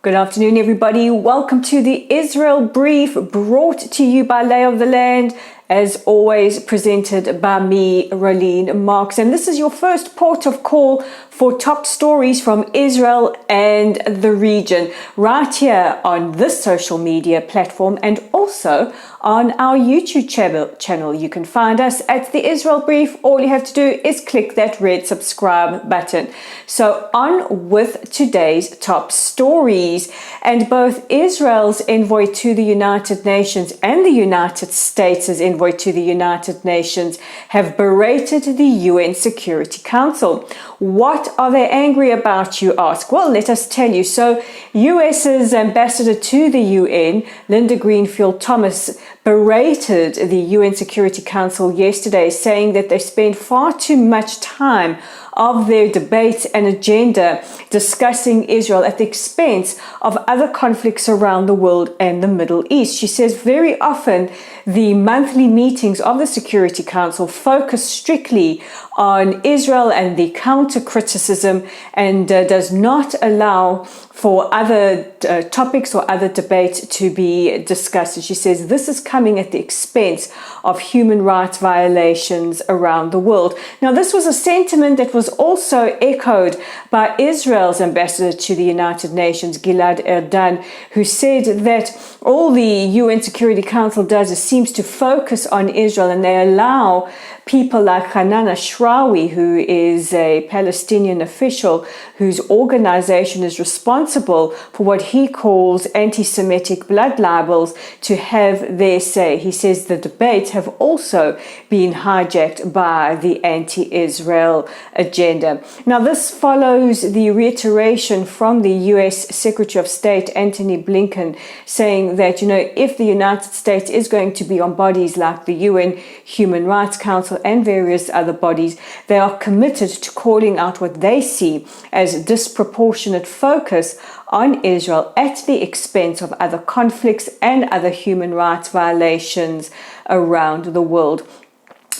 Good afternoon, everybody. Welcome to the Israel Brief, brought to you by Lay of the Land, as always presented by me, Rolene Marks. And this is your first port of call for top stories from Israel and the region, right here on this social media platform and also on our YouTube channel. You can find us at the Israel Brief. All you have to do is click that red subscribe button. So on with today's top stories. And both Israel's envoy to the United Nations and the United States' envoy to the United Nations have berated the UN Security Council. What are they angry about, you ask? Well, let us tell you. So, US's ambassador to the UN, Linda Greenfield-Thomas, berated the UN Security Council yesterday, saying that they spend far too much time of their debates and agenda discussing Israel at the expense of other conflicts around the world and the Middle East. She says very often the monthly meetings of the Security Council focus strictly on Israel and the counter-criticism and does not allow for other topics or other debates to be discussed. And she says this is coming at the expense of human rights violations around the world. Now, this was a sentiment that was also echoed by Israel's ambassador to the United Nations, Gilad Erdan, who said that all the UN Security Council does is seems to focus on Israel, and they allow people like Hanan Ashrawi, who is a Palestinian official whose organization is responsible for what he calls anti-Semitic blood libels, to have their say. He says the debates have also been hijacked by the anti-Israel agenda. Now, this follows the reiteration from the US Secretary of State, Antony Blinken, saying that, if the United States is going to be on bodies like the UN Human Rights Council and various other bodies, they are committed to calling out what they see as disproportionate focus on Israel at the expense of other conflicts and other human rights violations around the world.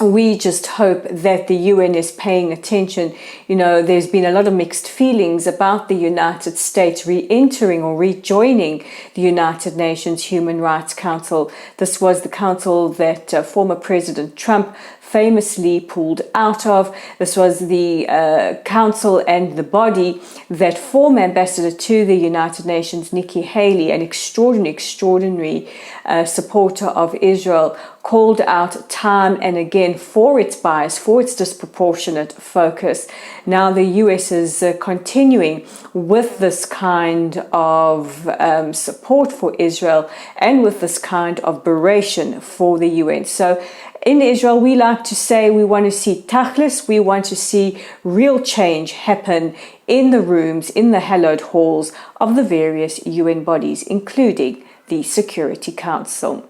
We just hope that the UN is paying attention. There's been a lot of mixed feelings about the United States re-entering or rejoining the United Nations Human Rights Council. This was the council that former President Trump famously pulled out of. This was the council and the body that former ambassador to the United Nations, Nikki Haley, an extraordinary supporter of Israel, called out time and again for its bias, for its disproportionate focus. Now the US is continuing with this kind of support for Israel and with this kind of beration for the UN. So in Israel, we like to say we want to see tachlis, we want to see real change happen in the rooms, in the hallowed halls of the various UN bodies, including the Security Council.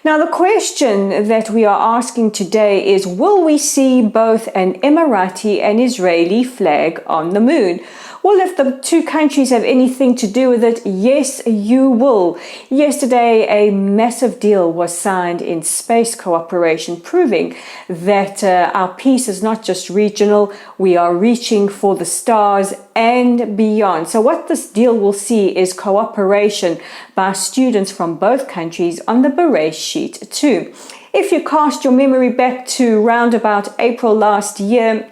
Now, the question that we are asking today is, will we see both an Emirati and Israeli flag on the moon? Well, if the two countries have anything to do with it, yes, you will. Yesterday, a massive deal was signed in space cooperation, proving that our peace is not just regional. We are reaching for the stars and beyond. So what this deal will see is cooperation by students from both countries on the Beret sheet too. If you cast your memory back to round about April last year,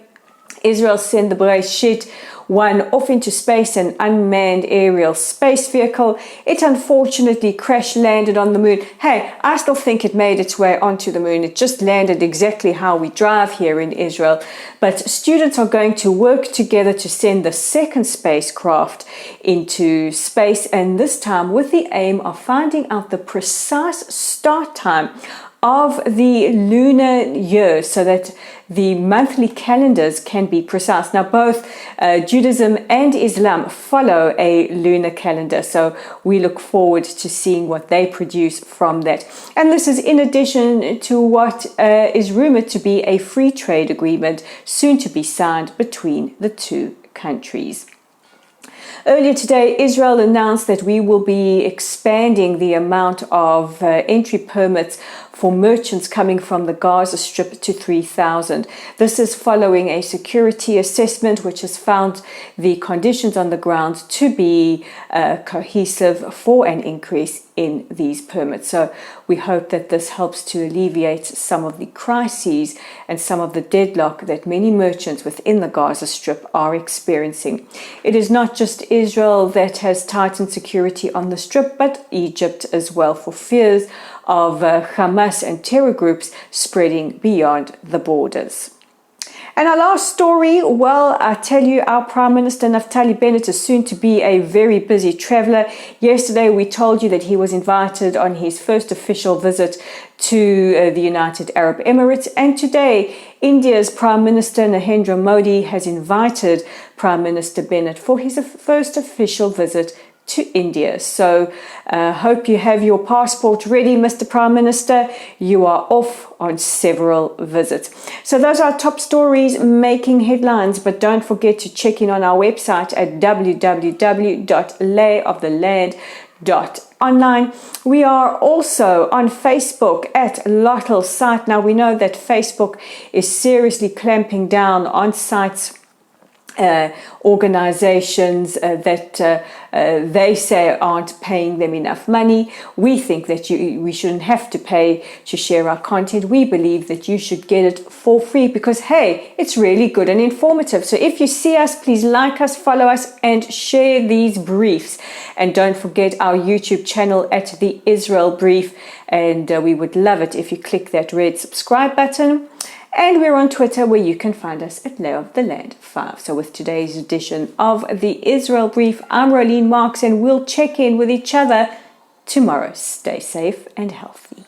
Israel sent the Beret sheet one off into space, an unmanned aerial space vehicle. It unfortunately crash landed on the moon. Hey, I still think it made its way onto the moon. It just landed exactly how we drive here in Israel. But students are going to work together to send the second spacecraft into space, and this time with the aim of finding out the precise start time of the lunar year so that the monthly calendars can be precise. Now, both Judaism and Islam follow a lunar calendar, so we look forward to seeing what they produce from that. And this is in addition to what is rumored to be a free trade agreement soon to be signed between the two countries. Earlier today, Israel announced that we will be expanding the amount of entry permits for merchants coming from the Gaza Strip to 3,000. This is following a security assessment which has found the conditions on the ground to be cohesive for an increase in these permits. So we hope that this helps to alleviate some of the crises and some of the deadlock that many merchants within the Gaza Strip are experiencing. It is not just Israel that has tightened security on the Strip, but Egypt as well, for fears of Hamas and terror groups spreading beyond the borders. And our last story, well, I tell you, our Prime Minister Naftali Bennett is soon to be a very busy traveller. Yesterday, we told you that he was invited on his first official visit to the United Arab Emirates. And today, India's Prime Minister Narendra Modi has invited Prime Minister Bennett for his first official visit to India. So hope you have your passport ready, Mr. Prime Minister. You are off on several visits. So those are top stories making headlines, but don't forget to check in on our website at www.layoftheland.online. We are also on Facebook at Lottel Site. Now we know that Facebook is seriously clamping down on sites, organizations that they say aren't paying them enough money. We think that we shouldn't have to pay to share our content. We believe that you should get it for free because, hey, it's really good and informative. So if you see us, please like us, follow us, and share these briefs. And don't forget our YouTube channel at The Israel Brief. And we would love it if you click that red subscribe button. And we're on Twitter, where you can find us at Lay of the Land 5. So with today's edition of The Israel Brief, I'm Rolene Marks, and we'll check in with each other tomorrow. Stay safe and healthy.